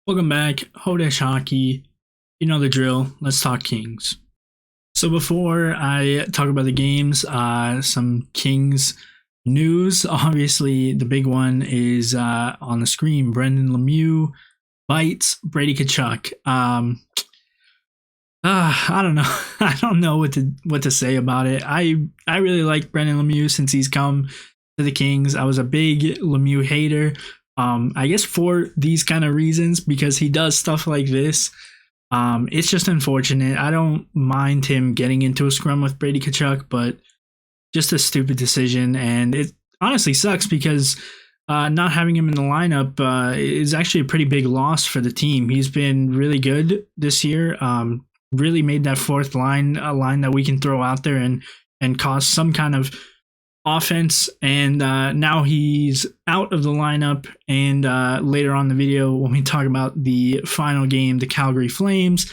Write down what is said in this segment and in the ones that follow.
Welcome back, Hodesh Hockey. You know the drill. Let's talk Kings. So before I talk about the games, some Kings news. Obviously, the big one is on the screen. Brendan Lemieux bites Brady Tkachuk. I don't know. I don't know what to say about it. I really like Brendan Lemieux since he's come to the Kings. I was a big Lemieux hater. I guess for these kind of reasons, because he does stuff like this. It's just unfortunate. I don't mind him getting into a scrum with Brady Tkachuk, but just a stupid decision. And it honestly sucks because not having him in the lineup is actually a pretty big loss for the team. He's been really good this year. Really made that fourth line a line that we can throw out there and cause some kind of offense, and now he's out of the lineup. And later on in the video, when we talk about the final game, the Calgary Flames,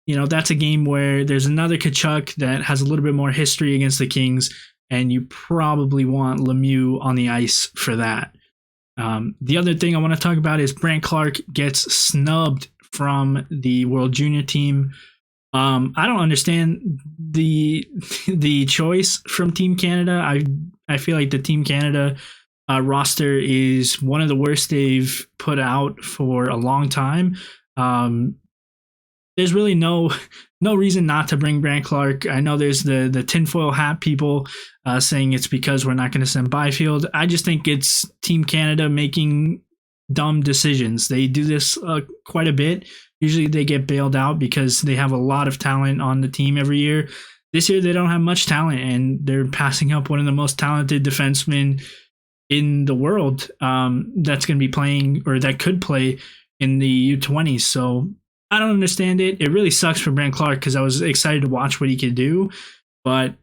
that's a game where there's another Tkachuk that has a little bit more history against the Kings, and you probably want Lemieux on the ice for that. The other thing I want to talk about is Brandt Clarke gets snubbed from the World Junior team. I don't understand the choice from Team Canada. I feel like the Team Canada roster is one of the worst they've put out for a long time. There's really no reason not to bring Brandt Clarke. I know there's the tinfoil hat people saying it's because we're not going to send Byfield. I just think it's Team Canada making dumb decisions. They do this quite a bit. Usually they get bailed out because they have a lot of talent on the team every year. This year they don't have much talent, and they're passing up one of the most talented defensemen in the world that's going to be playing, or that could play, in the U20s. So I don't understand it. It really sucks for Brandt Clarke because I was excited to watch what he could do. But,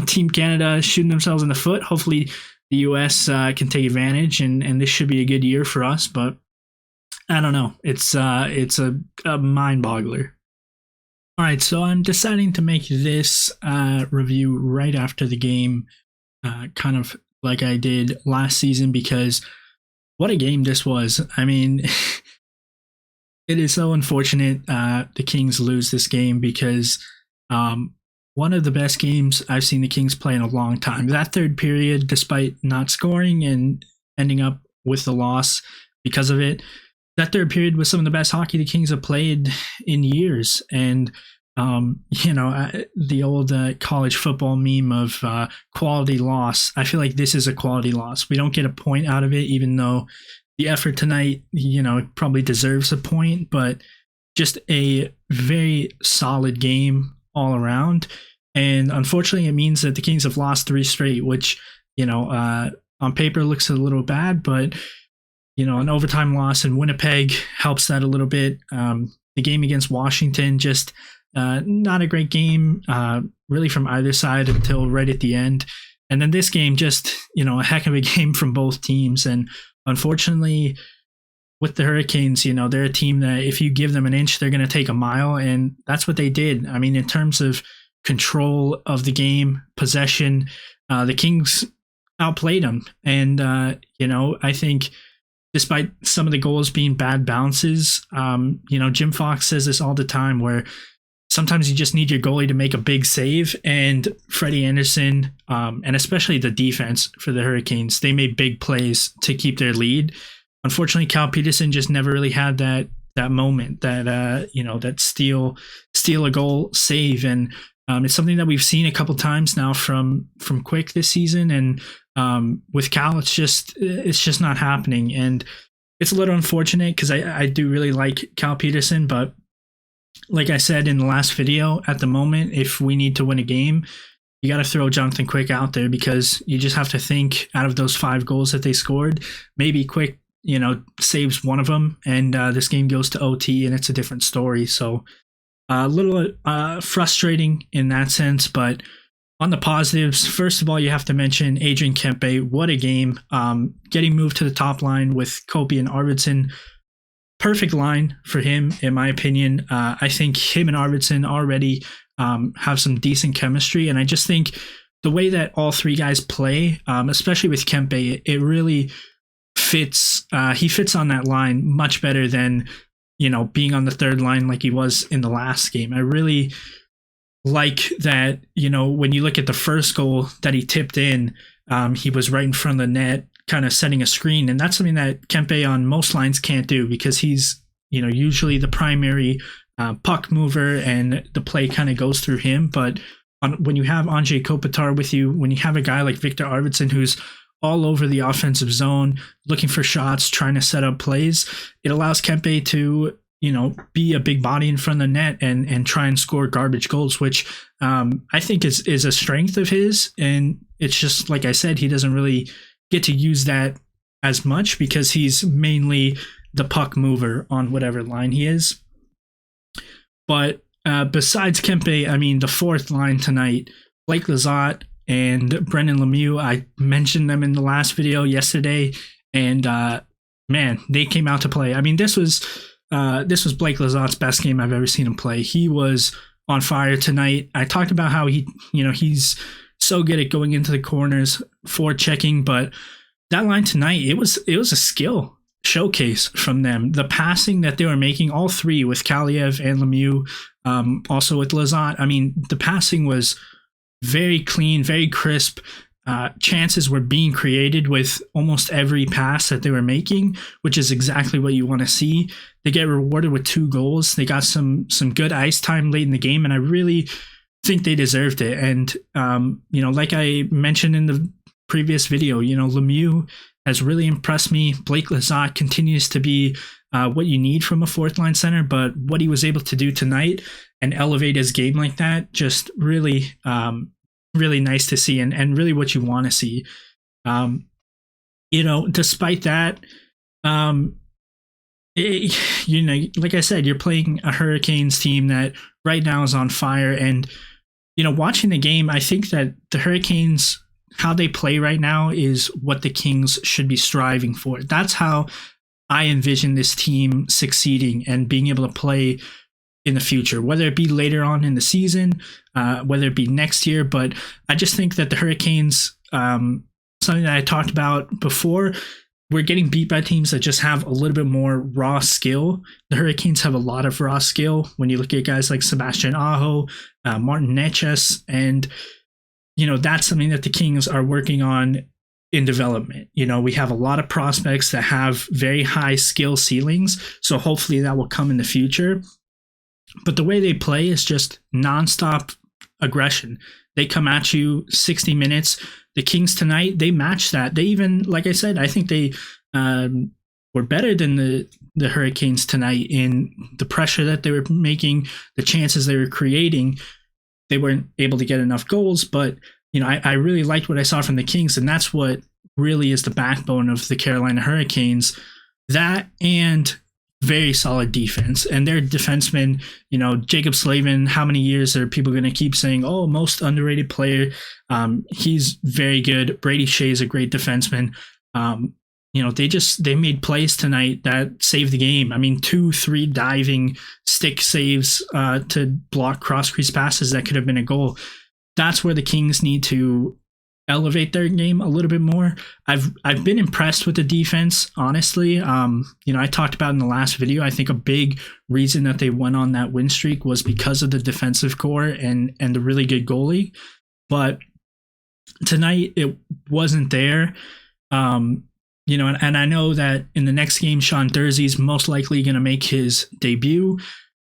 Team Canada shooting themselves in the foot. Hopefully the U.S. can take advantage, and this should be a good year for us. But I don't know. It's a mind boggler. All right, so I'm deciding to make this review right after the game, kind of like I did last season, because what a game this was. I mean, it is so unfortunate the Kings lose this game because one of the best games I've seen the Kings play in a long time. That third period, despite not scoring and ending up with the loss because of it, that third period was some of the best hockey the Kings have played in years. And, the old college football meme of quality loss, I feel like this is a quality loss. We don't get a point out of it, even though the effort tonight, probably deserves a point, but just a very solid game all around. And unfortunately, it means that the Kings have lost 3 straight, which, on paper looks a little bad, but an overtime loss in Winnipeg helps that a little bit. The game against Washington, just not a great game, really, from either side until right at the end. And then this game, just, a heck of a game from both teams. And unfortunately, with the Hurricanes, they're a team that if you give them an inch, they're going to take a mile. And that's what they did. I mean, in terms of control of the game, possession, the Kings outplayed them. And, I think, despite some of the goals being bad bounces, Jim Fox says this all the time, where sometimes you just need your goalie to make a big save. And Freddie Anderson, and especially the defense for the Hurricanes, they made big plays to keep their lead. Unfortunately, Cal Peterson just never really had that moment, that steal a goal save. And it's something that we've seen a couple times now from Quick this season. And with Cal, it's just not happening. And it's a little unfortunate because I do really like Cal Peterson, but like I said in the last video, at the moment, if we need to win a game, you got to throw Jonathan Quick out there, because you just have to think, out of those 5 goals that they scored, maybe Quick, saves one of them, and this game goes to OT, and it's a different story. So a little frustrating in that sense. But on the positives, first of all, you have to mention Adrian Kempe. What a game. Getting moved to the top line with Kopi and Arvidsson. Perfect line for him, in my opinion. I think him and Arvidsson already have some decent chemistry. And I just think the way that all 3 guys play, especially with Kempe, it really fits he fits on that line much better than being on the third line like he was in the last game. I really like that. When you look at the first goal that he tipped in, he was right in front of the net, kind of setting a screen, and that's something that Kempe on most lines can't do because he's usually the primary puck mover, and the play kind of goes through him. But when you have Anze Kopitar with you, when you have a guy like Victor Arvidsson who's all over the offensive zone, looking for shots, trying to set up plays, it allows Kempe to be a big body in front of the net and try and score garbage goals, which I think is a strength of his. And it's just, like I said, he doesn't really get to use that as much because he's mainly the puck mover on whatever line he is. But besides Kempe, I mean, the fourth line tonight, Blake Lizotte and Brendan Lemieux, I mentioned them in the last video yesterday, and man, they came out to play. I mean, this was Blake Lizotte's best game I've ever seen him play. He was on fire tonight. I talked about how he's so good at going into the corners, forechecking, but that line tonight, it was a skill showcase from them. The passing that they were making, all three with Kaliev and Lemieux, also with Lizotte. I mean, the passing was very clean, very crisp. Chances were being created with almost every pass that they were making, which is exactly what you want to see. They get rewarded with 2 goals. They got some good ice time late in the game, and I really think they deserved it. And like I mentioned in the previous video, Lemieux has really impressed me. Blake Lizotte continues to be what you need from a fourth line center, but what he was able to do tonight and elevate his game like that, just really really nice to see, and really what you want to see. Despite that, like I said, you're playing a Hurricanes team that right now is on fire. And, watching the game, I think that the Hurricanes, how they play right now is what the Kings should be striving for. That's how I envision this team succeeding and being able to play in the future, whether it be later on in the season, whether it be next year. But I just think that the Hurricanes, something that I talked about before, we're getting beat by teams that just have a little bit more raw skill. The Hurricanes have a lot of raw skill when you look at guys like Sebastian Aho, Martin Necas, and that's something that the Kings are working on in development. We have a lot of prospects that have very high skill ceilings, so hopefully that will come in the future. But the way they play is just nonstop aggression. They come at you 60 minutes. The Kings tonight, they match that. They even, like I said, I think they were better than the Hurricanes tonight in the pressure that they were making, the chances they were creating. They weren't able to get enough goals, but I really liked what I saw from the Kings, and that's what really is the backbone of the Carolina Hurricanes. That and very solid defense, and their defensemen, Jacob Slavin, how many years are people going to keep saying, oh, most underrated player? He's very good. Brady Shea is a great defenseman. They made plays tonight that saved the game. I mean, 2-3 diving stick saves to block cross crease passes that could have been a goal. That's where the Kings need to elevate their game a little bit more. I've been impressed with the defense, honestly. I talked about in the last video, I think a big reason that they went on that win streak was because of the defensive core and the really good goalie. But tonight it wasn't there. And I know that in the next game, Sean Durzee's most likely going to make his debut.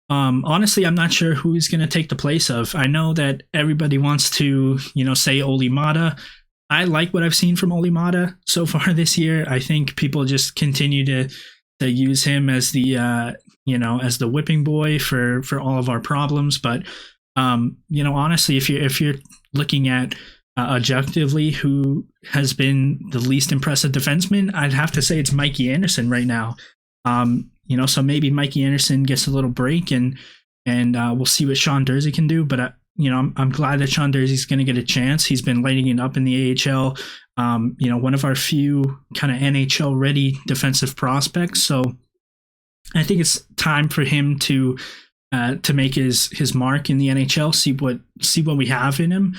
Honestly, I'm not sure who he's going to take the place of. I know that everybody wants to, say Olli Maatta. I like what I've seen from Olli Maatta so far this year. I think people just continue to use him as the, as the whipping boy for all of our problems. But, honestly, if you're looking at objectively who has been the least impressive defenseman, I'd have to say it's Mikey Anderson right now. So maybe Mikey Anderson gets a little break, and we'll see what Sean Durzi can do. But I'm glad that Sean Durzi's going to get a chance. He's been lighting it up in the AHL. One of our few kind of NHL ready defensive prospects. So I think it's time for him to make his mark in the NHL. See what we have in him.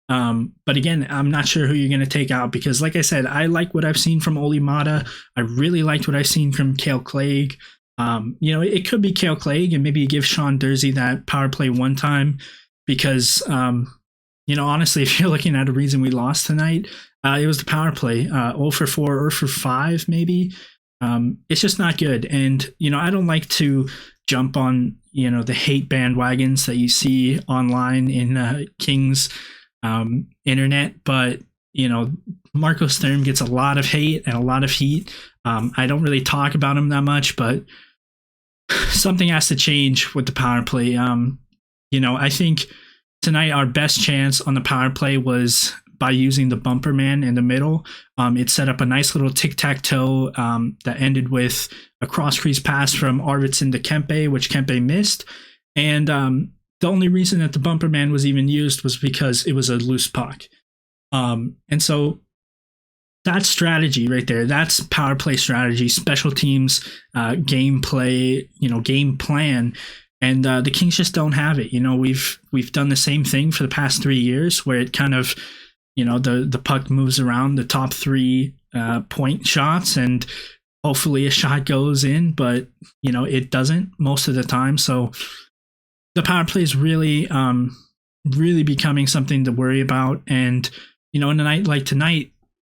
But again, I'm not sure who you're going to take out because, like I said, I like what I've seen from Oli Mata. I really liked what I've seen from Cale Clegg. It could be Cale Clegg, and maybe you give Sean Dursey that power play one time because, honestly, if you're looking at a reason we lost tonight, it was the power play. 0 for 4 or for 5, maybe. It's just not good. And, I don't like to jump on, the hate bandwagons that you see online in Kings internet, but Marco Sturm gets a lot of hate and a lot of heat. I don't really talk about him that much, but something has to change with the power play. I think tonight our best chance on the power play was by using the bumper man in the middle. It set up a nice little tic-tac-toe that ended with a cross-crease pass from Arvidsson to Kempe, which Kempe missed. And the only reason that the bumper man was even used was because it was a loose puck. And so that's strategy right there. That's power play strategy, special teams, game play, game plan. And the Kings just don't have it. We've done the same thing for the past 3 years where it kind of, the puck moves around the top 3 point shots and hopefully a shot goes in, but, it doesn't most of the time. So the power play is really, really becoming something to worry about. And, in a night like tonight,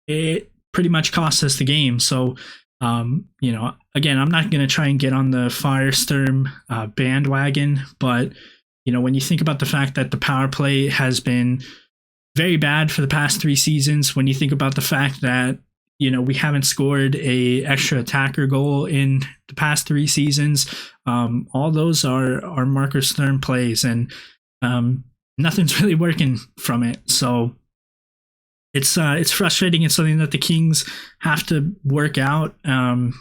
it pretty much cost us the game. So, again, I'm not going to try and get on the Firestorm bandwagon, but, when you think about the fact that the power play has been very bad for the past 3 seasons, when you think about the fact that, we haven't scored a extra attacker goal in the past 3 seasons, all those are Marco Sturm plays, and nothing's really working from it. So it's frustrating. It's something that the Kings have to work out. I'm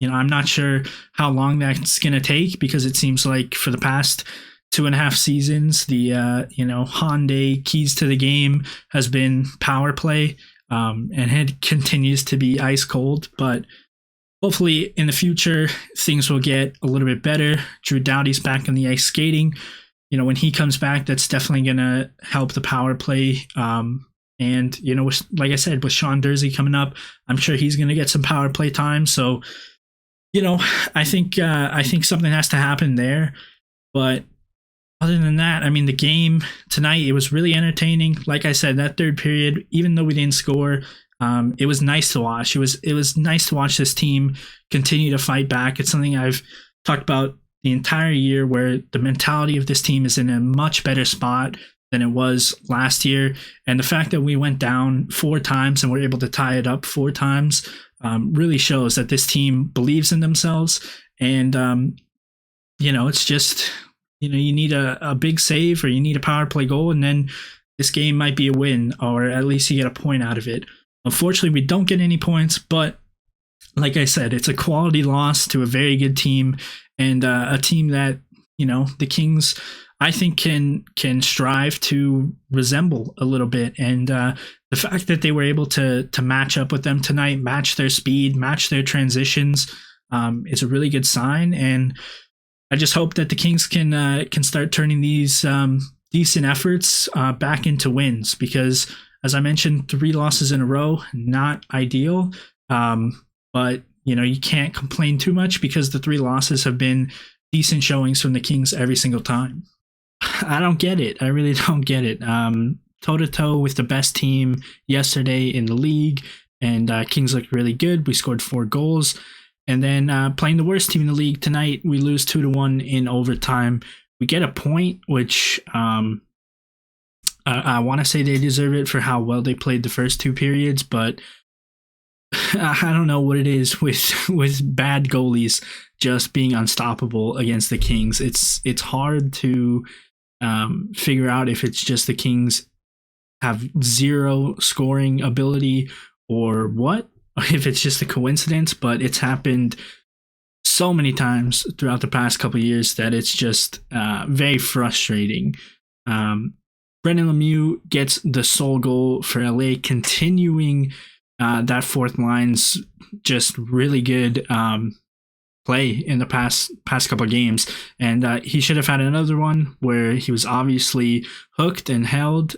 not sure how long that's going to take because it seems like for the past 2.5 seasons, the Hyundai keys to the game has been power play, and it continues to be ice cold. But hopefully in the future things will get a little bit better. Drew Doughty's back on the ice skating. When he comes back, that's definitely going to help the power play. And like I said, with Sean Dursey coming up, I'm sure he's going to get some power play time. So, I think something has to happen there. But other than that, I mean, the game tonight, it was really entertaining. Like I said, that third period, even though we didn't score, it was nice to watch. It was nice to watch this team continue to fight back. It's something I've talked about the entire year, where the mentality of this team is in a much better spot than it was last year. And the fact that we went down 4 times and were able to tie it up 4 times really shows that this team believes in themselves. And, it's just, you need a big save or you need a power play goal, and then this game might be a win, or at least you get a point out of it. Unfortunately, we don't get any points, but like I said, it's a quality loss to a very good team, and a team that, the Kings, I think, can strive to resemble a little bit. And the fact that they were able to match up with them tonight, match their speed, match their transitions, is a really good sign. And I just hope that the Kings can start turning these decent efforts back into wins, because, as I mentioned, 3 losses in a row, not ideal. But you can't complain too much because the 3 losses have been decent showings from the Kings every single time. I don't get it. I really don't get it. Toe-to-toe with the best team yesterday in the league, and Kings looked really good. We scored 4 goals. And then playing the worst team in the league tonight, we lose 2-1 in overtime. We get a point, which I want to say they deserve it for how well they played the first 2 periods, but I don't know what it is with bad goalies just being unstoppable against the Kings. It's hard to figure out if it's just the Kings have 0 scoring ability or what, if it's just a coincidence, but it's happened so many times throughout the past couple of years that it's just very frustrating. Brendan Lemieux gets the sole goal for LA, continuing that fourth line's just really good play in the past couple of games, and he should have had another one where he was obviously hooked and held.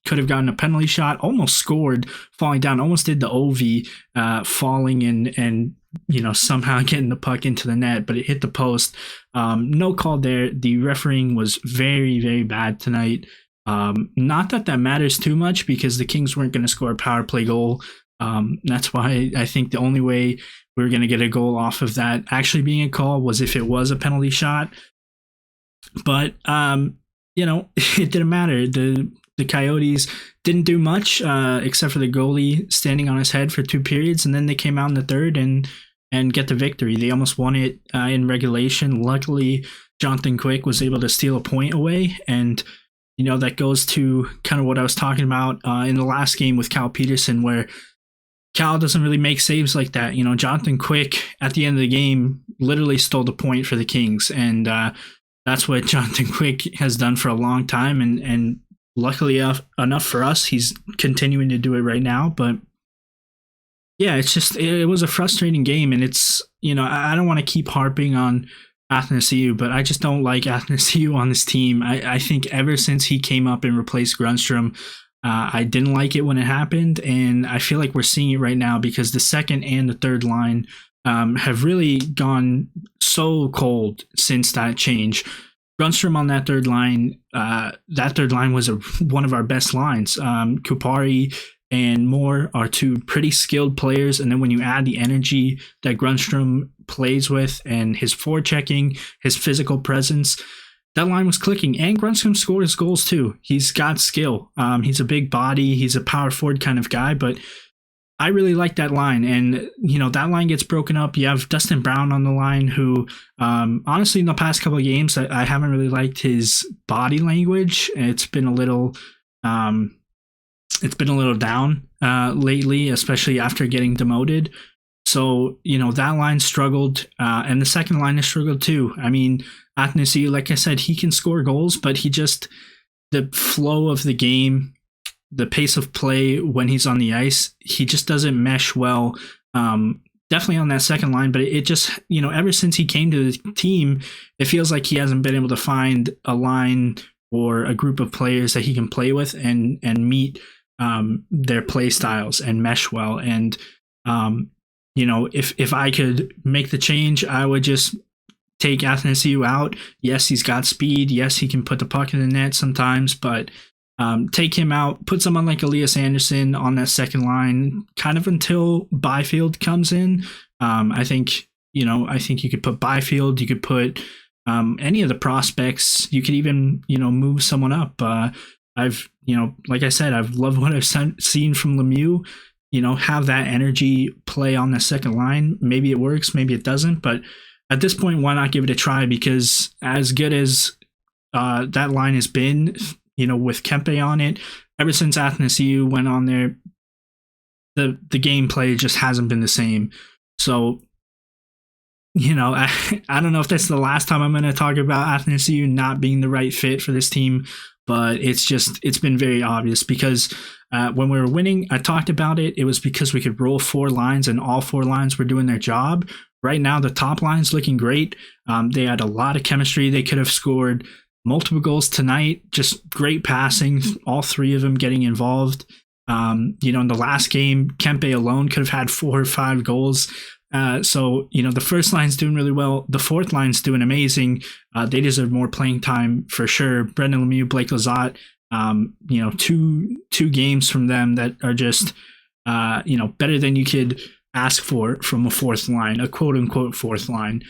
could have gotten a penalty shot, almost scored, falling down, almost did the OV, falling and somehow getting the puck into the net, but it hit the post. No call there. The refereeing was very, very bad tonight. Not that matters too much because the Kings weren't going to score a power play goal. That's why I think the only way we were going to get a goal off of that actually being a call was if it was a penalty shot. But, it didn't matter. The Coyotes didn't do much except for the goalie standing on his head for 2 periods, and then they came out in the third and get the victory. They almost won it in regulation. Luckily, Jonathan Quick was able to steal a point away, and that goes to kind of what I was talking about in the last game with Cal Peterson, where Cal doesn't really make saves like that. Jonathan Quick at the end of the game literally stole the point for the Kings, and that's what Jonathan Quick has done for a long time, and luckily enough for us, he's continuing to do it right now. But yeah, it was a frustrating game, and it's, I don't want to keep harping on Athanasiou, but I just don't like Athanasiou on this team. I think ever since he came up and replaced Grundstrom, I didn't like it when it happened, and I feel like we're seeing it right now because the second and the third line have really gone so cold since that change. Grundstrom on that third line was one of our best lines. Kupari and Moore are 2 pretty skilled players, and then when you add the energy that Grundstrom plays with and his forechecking, his physical presence, that line was clicking. And Grundstrom scored his goals too. He's got skill. He's a big body. He's a power forward kind of guy, but I really like that line. And, that line gets broken up. You have Dustin Brown on the line who, honestly, in the past couple of games, I haven't really liked his body language. It's been a little down lately, especially after getting demoted. So, that line struggled, and the second line has struggled too. I mean, Athanasiou, like I said, he can score goals, but the flow of the game, the pace of play when he's on the ice, he just doesn't mesh well. Definitely on that second line, but it just, ever since he came to the team, it feels like he hasn't been able to find a line or a group of players that he can play with and meet their play styles and mesh well. And, if I could make the change, I would just take Athanasiou out. Yes, he's got speed. Yes, he can put the puck in the net sometimes, but take him out, put someone like Elias Anderson on that second line, kind of until Byfield comes in. I think you could put Byfield, you could put any of the prospects. You could even, move someone up. Like I said, I've loved what I've seen from Lemieux. Have that energy play on the second line. Maybe it works, maybe it doesn't, but at this point, why not give it a try? Because as good as that line has been, with Kempe on it, ever since Athanasiou went on there, the gameplay just hasn't been the same. So, I don't know if that's the last time I'm going to talk about Athanasiou not being the right fit for this team, but it's been very obvious because when we were winning, I talked about it. It was because we could roll 4 lines and all 4 lines were doing their job. Right now, the top line's looking great. They had a lot of chemistry. They could have scored multiple goals tonight. Just great passing. All 3 of them getting involved. In the last game, Kempe alone could have had 4 or 5 goals. So the first line's doing really well. The fourth line's doing amazing. They deserve more playing time for sure. Brendan Lemieux, Blake Lizotte, two games from them that are just, better than you could ask for from a fourth line, a quote unquote fourth line.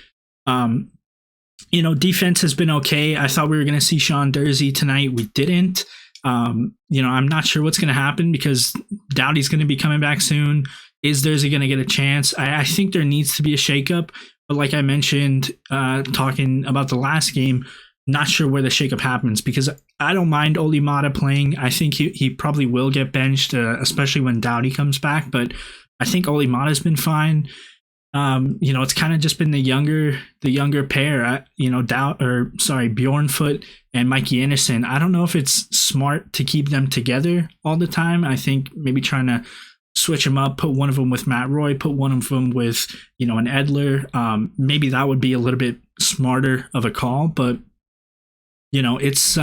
Defense has been okay. I thought we were going to see Sean Dursey tonight. We didn't. I'm not sure what's going to happen because Doughty's going to be coming back soon. Is Dursey going to get a chance? I think there needs to be a shakeup. But like I mentioned, talking about the last game, not sure where the shakeup happens because I don't mind Oli Mata playing. I think he probably will get benched, especially when Doughty comes back. But I think Oli Mata's been fine. It's kind of just been the younger pair, Bjornfoot and Mikey Anderson. I don't know if it's smart to keep them together all the time. I think maybe trying to switch them up, put one of them with Matt Roy, put one of them with, an Edler. Maybe that would be a little bit smarter of a call, but it's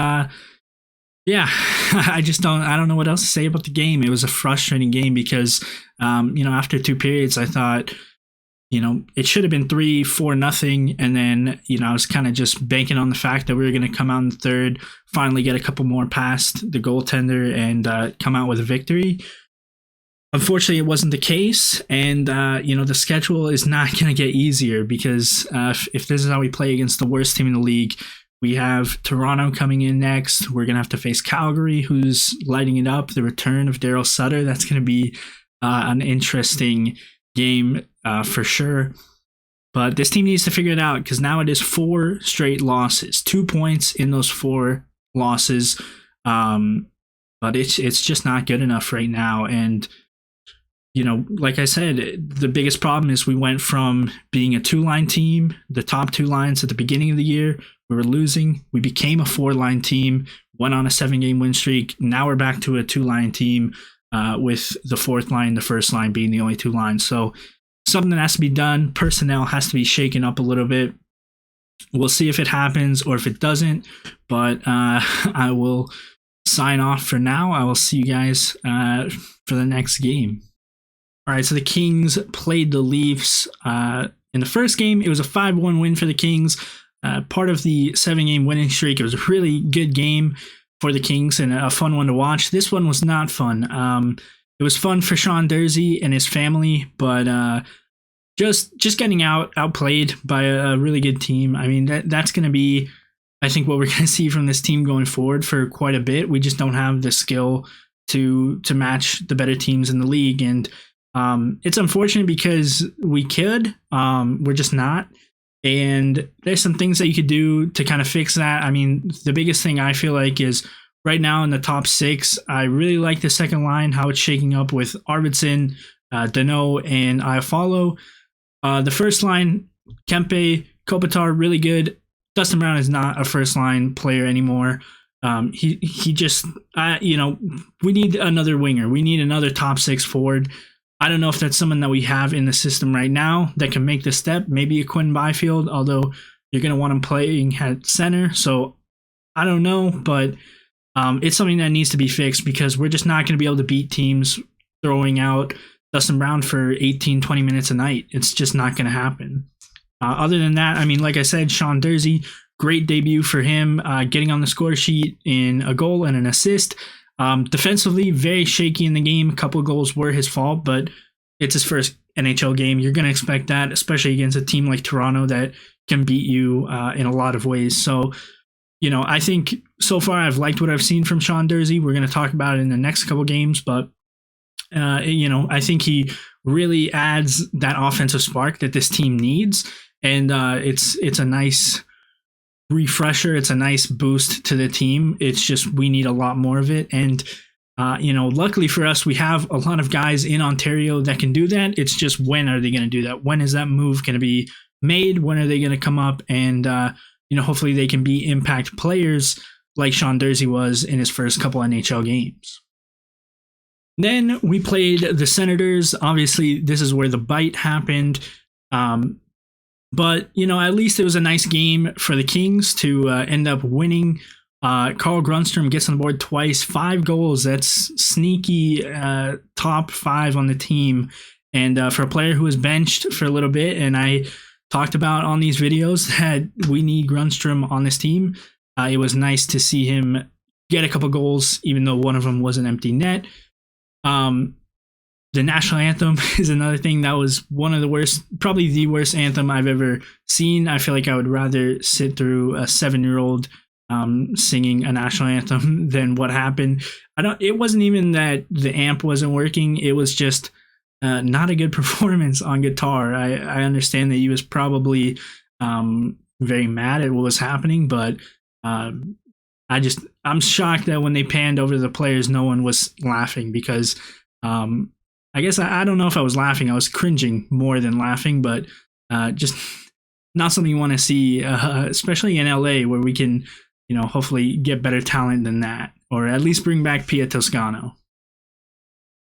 Yeah, I don't know what else to say about the game. It was a frustrating game because, after two periods, I thought, it should have been 3-4 nothing. And then, I was kind of just banking on the fact that we were going to come out in the third, finally get a couple more past the goaltender and come out with a victory. Unfortunately, it wasn't the case. And, the schedule is not going to get easier because if this is how we play against the worst team in the league, we have Toronto coming in next. We're going to have to face Calgary, who's lighting it up. The return of Daryl Sutter. That's going to be an interesting game for sure. But this team needs to figure it out because now it is 4 straight losses, 2 points in those 4 losses. But it's just not good enough right now. And like I said, the biggest problem is we went from being a 2-line team, the top 2 lines at the beginning of the year, we were losing. We became a 4-line team, went on a 7-game win streak. Now we're back to a 2-line team with the 4th line, the 1st line being the only 2 lines. So something that has to be done. Personnel has to be shaken up a little bit. We'll see if it happens or if it doesn't, but I will sign off for now. I will see you guys for the next game. All right, so the Kings played the Leafs in the first game. It was a 5-1 win for the Kings, part of the 7-game winning streak. It was a really good game for the Kings and a fun one to watch. This one was not fun. It was fun for Sean Durzi and his family, but just getting outplayed by a really good team. I mean, that's going to be, I think, what we're going to see from this team going forward for quite a bit. We just don't have the skill to match the better teams in the league, and it's unfortunate because we could. We're just not. And there's some things that you could do to kind of fix that. I mean, the biggest thing I feel like is right now in the top 6, I really like the second line, how it's shaking up with Arvidsson, Danault, and Iafallo. The first line, Kempe, Kopitar, really good. Dustin Brown is not a first line player anymore. He just, we need another winger. We need another top 6 forward. I don't know if that's someone that we have in the system right now that can make the step. Maybe a Quinn Byfield, although you're going to want him playing at center. So I don't know, but it's something that needs to be fixed because we're just not going to be able to beat teams throwing out Dustin Brown for 18, 20 minutes a night. It's just not going to happen. Other than that, I mean, like I said, Sean Durzi, great debut for him, getting on the score sheet in a goal and an assist. Defensively, very shaky in the game. A couple of goals were his fault, but it's his first NHL game. You're going to expect that, especially against a team like Toronto that can beat you in a lot of ways. So, I think so far I've liked what I've seen from Sean Durzi. We're going to talk about it in the next couple games, but, I think he really adds that offensive spark that this team needs. And it's a nice refresher. It's a nice boost to the team. It's just we need a lot more of it. And, luckily for us, we have a lot of guys in Ontario that can do that. It's just when are they going to do that? When is that move going to be made? When are they going to come up? And, hopefully they can be impact players like Sean Durzi was in his first couple NHL games. Then we played the Senators. Obviously, this is where the bite happened. But, at least it was a nice game for the Kings to end up winning. Carl Grundstrom gets on the board twice, 5 goals. That's sneaky top 5 on the team. And for a player who was benched for a little bit, and I talked about on these videos that we need Grundstrom on this team, it was nice to see him get a couple goals, even though one of them was an empty net. The national anthem is another thing that was one of the worst, probably the worst anthem I've ever seen. I feel like I would rather sit through a 7-year-old singing a national anthem than what happened. It wasn't even that the amp wasn't working. It was just not a good performance on guitar. I understand that he was probably very mad at what was happening, but I'm shocked that when they panned over the players, no one was laughing because I guess I don't know if I was laughing. I was cringing more than laughing, but just not something you want to see, especially in LA where we can, hopefully get better talent than that, or at least bring back Pia Toscano.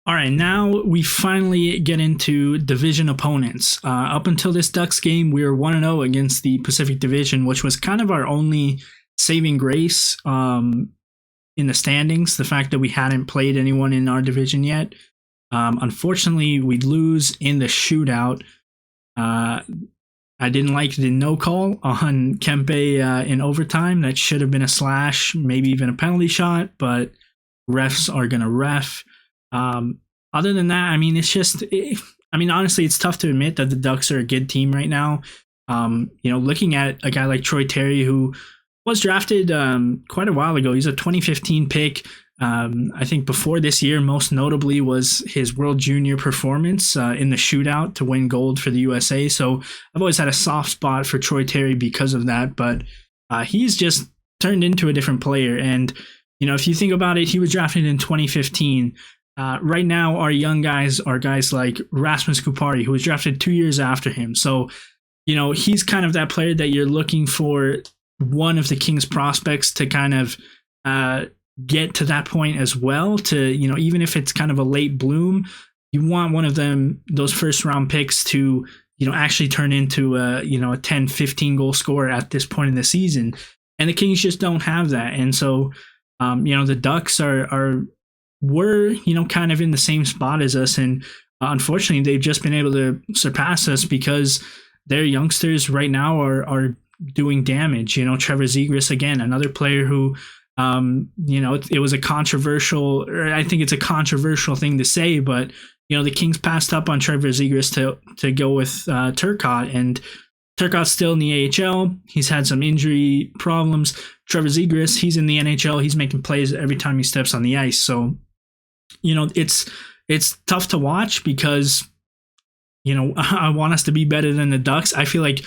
All right, now we finally get into division opponents. Up until this Ducks game, we were 1-0 against the Pacific Division, which was kind of our only saving grace. in the standings, the fact that we hadn't played anyone in our division yet. Unfortunately, we lose in the shootout. I didn't like the no call on Kempe in overtime. That should have been a slash, maybe even a penalty shot, but refs are going to ref. Other than that, I mean, honestly, it's tough to admit that the Ducks are a good team right now. Looking at a guy like Troy Terry, who was drafted quite a while ago. He's a 2015 pick. I think before this year, most notably was his World Junior performance in the shootout to win gold for the USA. So I've always had a soft spot for Troy Terry because of that, but he's just turned into a different player. And, if you think about it, he was drafted in 2015. Right now, our young guys are guys like Rasmus Kupari, who was drafted 2 years after him. So, he's kind of that player that you're looking for one of the Kings prospects to kind of get to that point as well, to, even if it's kind of a late bloom, you want one of them, those first round picks to, actually turn into a 10, 15 goal scorer at this point in the season. And the Kings just don't have that. And so, the Ducks were kind of in the same spot as us. And unfortunately, they've just been able to surpass us because their youngsters right now are doing damage. Trevor Zegras, again, another player who, it was a controversial, or I think it's a controversial thing to say, but, the Kings passed up on Trevor Zegras to go with Turcotte, and Turcotte's still in the AHL. He's had some injury problems. Trevor Zegras, he's in the NHL. He's making plays every time he steps on the ice. So, it's tough to watch because, I want us to be better than the Ducks. I feel like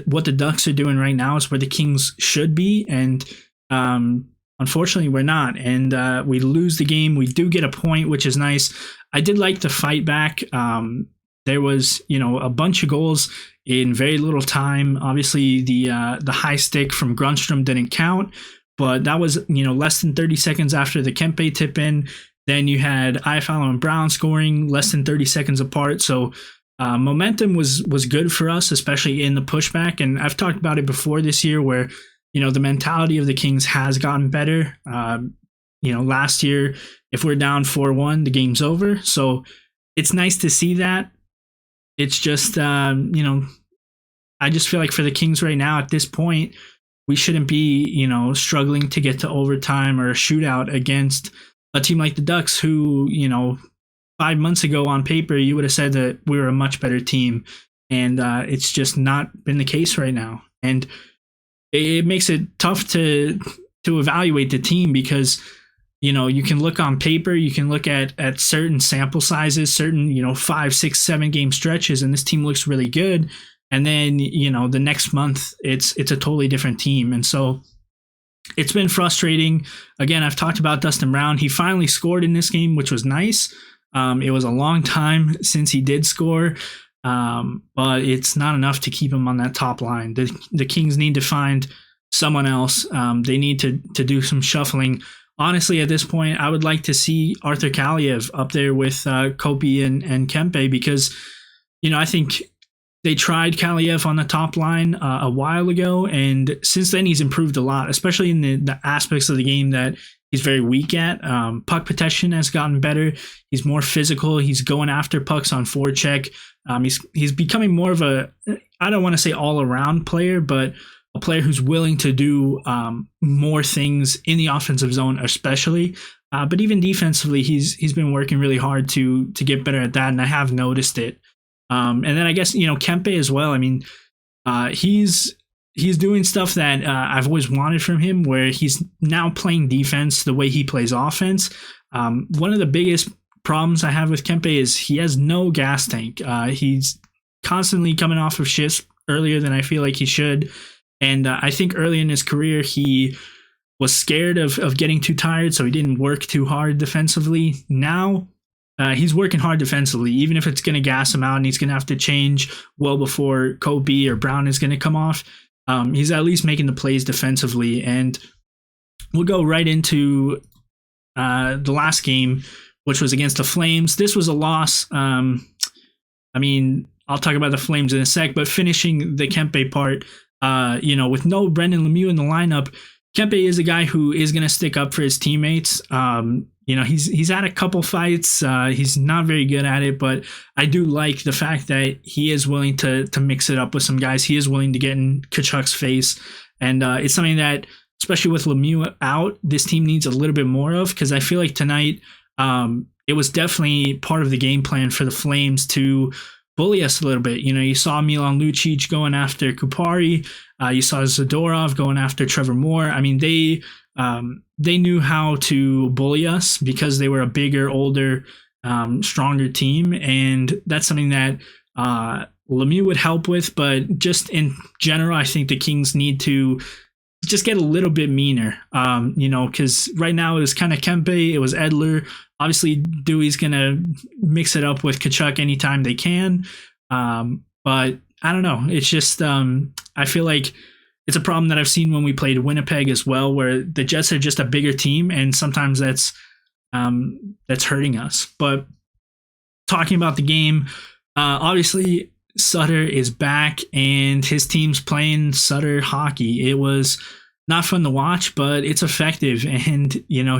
what the Ducks are doing right now is where the Kings should be. And, unfortunately, we're not. And we lose the game. We do get a point, which is nice. I did like the fight back. There was, a bunch of goals in very little time. Obviously, the high stick from Grundstrom didn't count, but that was, less than 30 seconds after the Kempe tip in. Then you had Iafallo and Brown scoring less than 30 seconds apart. So momentum was good for us, especially in the pushback. And I've talked about it before this year where, the mentality of the Kings has gotten better. Last year, if we're down 4-1, the game's over. So it's nice to see that. It's just, I just feel like for the Kings right now at this point, we shouldn't be, struggling to get to overtime or a shootout against a team like the Ducks who, 5 months ago on paper, you would have said that we were a much better team. And it's just not been the case right now. And it makes it tough to evaluate the team because, you can look on paper, you can look at certain sample sizes, certain, 5, 6, 7 game stretches, and this team looks really good. And then, the next month it's a totally different team. And so it's been frustrating. Again, I've talked about Dustin Brown. He finally scored in this game, which was nice. It was a long time since he did score. But it's not enough to keep him on that top line. The Kings need to find someone else. They need to do some shuffling. Honestly, at this point, I would like to see Arthur Kaliev up there with Kopi and Kempe because, I think they tried Kaliev on the top line a while ago, and since then he's improved a lot, especially in the aspects of the game that he's very weak at. Puck protection has gotten better. He's more physical. He's going after pucks on forecheck. He's becoming more of a, I don't want to say all-around player, but a player who's willing to do more things in the offensive zone, especially. But even defensively, he's been working really hard to get better at that, and I have noticed it. And then I guess Kempe as well. I mean, he's doing stuff that I've always wanted from him, where he's now playing defense the way he plays offense. One of the biggest problems I have with Kempe is he has no gas tank. He's constantly coming off of shifts earlier than I feel like he should. And I think early in his career, he was scared of getting too tired, so he didn't work too hard defensively. Now, he's working hard defensively, even if it's going to gas him out and he's going to have to change well before Kobe or Brown is going to come off. He's at least making the plays defensively. And we'll go right into the last game, which was against the Flames. This was a loss. I'll talk about the Flames in a sec, but finishing the Kempe part, with no Brendan Lemieux in the lineup, Kempe is a guy who is going to stick up for his teammates. He's had a couple fights. He's not very good at it, but I do like the fact that he is willing to mix it up with some guys. He is willing to get in Tkachuk's face, and it's something that, especially with Lemieux out, this team needs a little bit more of, because I feel like tonight it was definitely part of the game plan for the Flames to bully us a little bit. You saw Milan Lucic going after Kupari. You saw Zadorov going after Trevor Moore. I mean, they knew how to bully us because they were a bigger, older, stronger team, and that's something that Lemieux would help with. But just in general, I think the Kings need to just get a little bit meaner, because right now it was kind of Kempe, it was Edler. Obviously, Dewey's going to mix it up with Tkachuk anytime they can. But I don't know. It's just, I feel like it's a problem that I've seen when we played Winnipeg as well, where the Jets are just a bigger team, and sometimes that's hurting us. But talking about the game, obviously Sutter is back and his team's playing Sutter hockey. It was not fun to watch, but it's effective. And,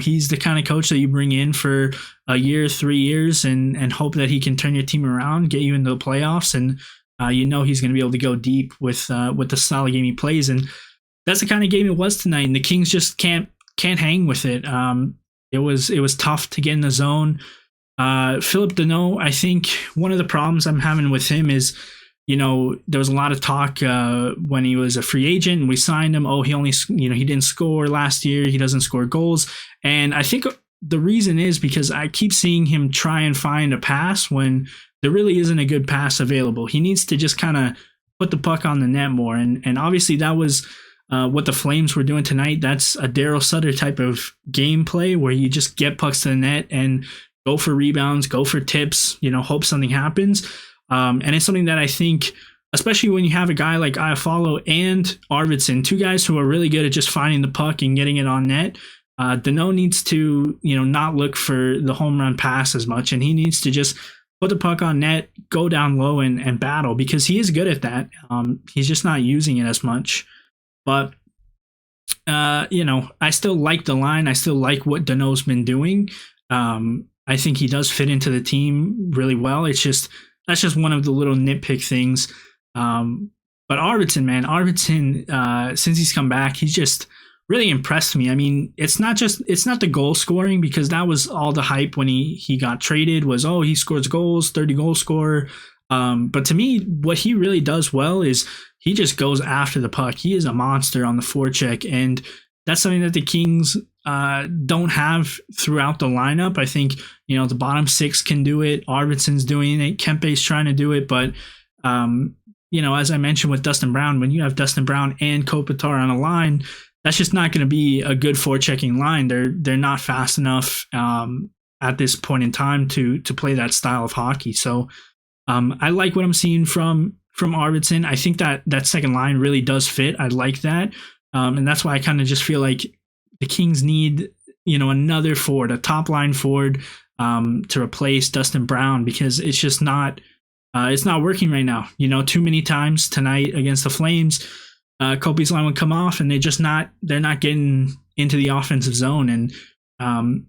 he's the kind of coach that you bring in for a year, 3 years, and hope that he can turn your team around, get you into the playoffs. And, he's going to be able to go deep with the style of game he plays. And that's the kind of game it was tonight. And the Kings just can't hang with it. It was tough to get in the zone. Philip Deneau, I think one of the problems I'm having with him is, there was a lot of talk when he was a free agent and we signed him. Oh, he only, he didn't score last year. He doesn't score goals. And I think the reason is because I keep seeing him try and find a pass when there really isn't a good pass available. He needs to just kind of put the puck on the net more. And obviously that was what the Flames were doing tonight. That's a Daryl Sutter type of gameplay where you just get pucks to the net and go for rebounds, go for tips, hope something happens. And it's something that I think, especially when you have a guy like Iafallo and Arvidsson, two guys who are really good at just finding the puck and getting it on net, Deneau needs to, not look for the home run pass as much, and he needs to just put the puck on net, go down low and battle, because he is good at that. He's just not using it as much. But, I still like the line. I still like what Deneau's been doing. I think he does fit into the team really well. That's just one of the little nitpick things. But Arvidsson, since he's come back, he's just really impressed me. I mean, it's not the goal scoring, because that was all the hype when he got traded was, oh, he scores goals, 30 goal scorer. But to me, what he really does well is he just goes after the puck. He is a monster on the forecheck, and that's something that the Kings don't have throughout the lineup. I think, the bottom six can do it. Arvidsson's doing it. Kempe's trying to do it. But, as I mentioned with Dustin Brown, when you have Dustin Brown and Kopitar on a line, that's just not going to be a good forechecking line. They're not fast enough at this point in time to play that style of hockey. So I like what I'm seeing from Arvidsson. I think that second line really does fit. I like that. And that's why I kind of just feel like the Kings need, another forward, a top line forward to replace Dustin Brown, because it's just not working right now. Too many times tonight against the Flames, Kopi's line would come off and they're not getting into the offensive zone. And, I'm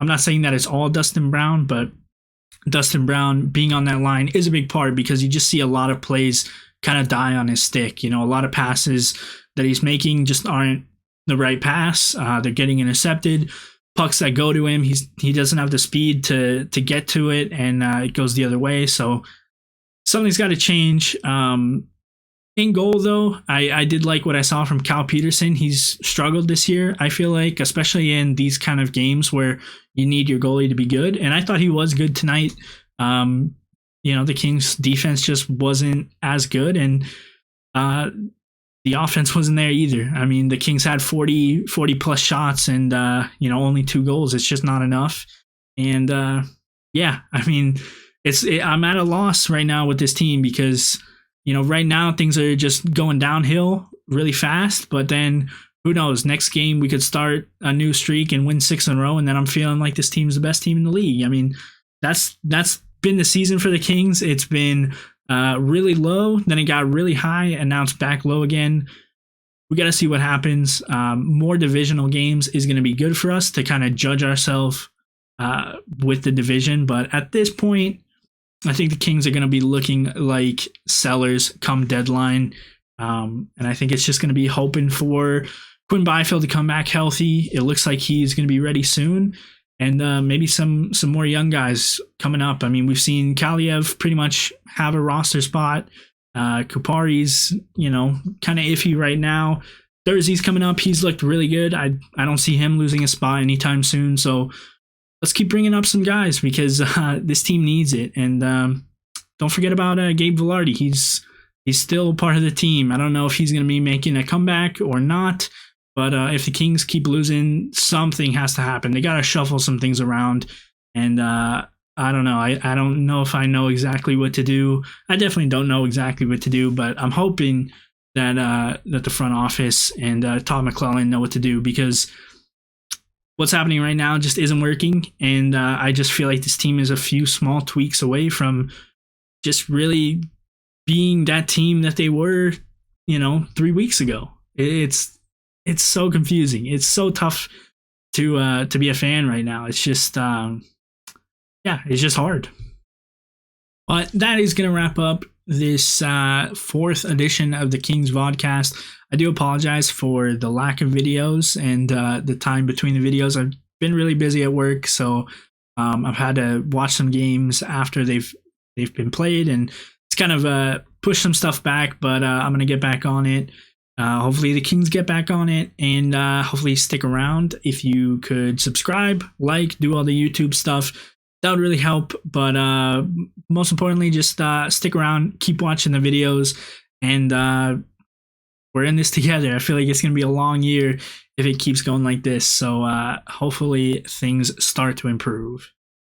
not saying that it's all Dustin Brown, but Dustin Brown being on that line is a big part, because you just see a lot of plays kind of die on his stick. A lot of passes that he's making just aren't the right pass. They're getting intercepted. Pucks that go to him, he doesn't have the speed to get to it, and it goes the other way. So something's got to change. In goal, though, I did like what I saw from Cal Peterson. He's struggled this year, I feel like, especially in these kind of games where you need your goalie to be good. And I thought he was good tonight. The Kings defense just wasn't as good, and the offense wasn't there either. I mean, the Kings had 40 plus shots and, only 2 goals. It's just not enough. And I'm at a loss right now with this team, because right now things are just going downhill really fast, but then who knows, next game we could start a new streak and win 6 in a row, and then I'm feeling like this team's the best team in the league. I mean, that's been the season for the Kings. It's been really low, then it got really high, and now it's back low again. we got to see what happens. More divisional games is going to be good for us to kind of judge ourselves with the division. But at this point, I think the Kings are going to be looking like sellers come deadline. And I think it's just going to be hoping for Quinn Byfield to come back healthy. It looks like he's going to be ready soon. And maybe some more young guys coming up. I mean, we've seen Kaliev pretty much have a roster spot. Kupari's, kind of iffy right now. Thursday's coming up. He's looked really good. I don't see him losing a spot anytime soon. So let's keep bringing up some guys because this team needs it. And don't forget about Gabe Vilardi. He's still part of the team. I don't know if he's going to be making a comeback or not. But if the Kings keep losing, something has to happen. They got to shuffle some things around. And I don't know. I don't know if I know exactly what to do. I definitely don't know exactly what to do. But I'm hoping that the front office and Todd McClellan know what to do, because what's happening right now just isn't working. And I just feel like this team is a few small tweaks away from just really being that team that they were, 3 weeks ago. It's so confusing. It's so tough to be a fan right now. It's just, it's just hard. But that is going to wrap up this fourth edition of the Kings Vodcast. I do apologize for the lack of videos and the time between the videos. I've been really busy at work, so I've had to watch some games after they've been played, and it's kind of pushed some stuff back. But I'm going to get back on it. Hopefully the Kings get back on it, and hopefully stick around. If you could subscribe, do all the YouTube stuff, that would really help. But most importantly, just stick around, keep watching the videos, and we're in this together. I feel like it's going to be a long year if it keeps going like this. So hopefully things start to improve.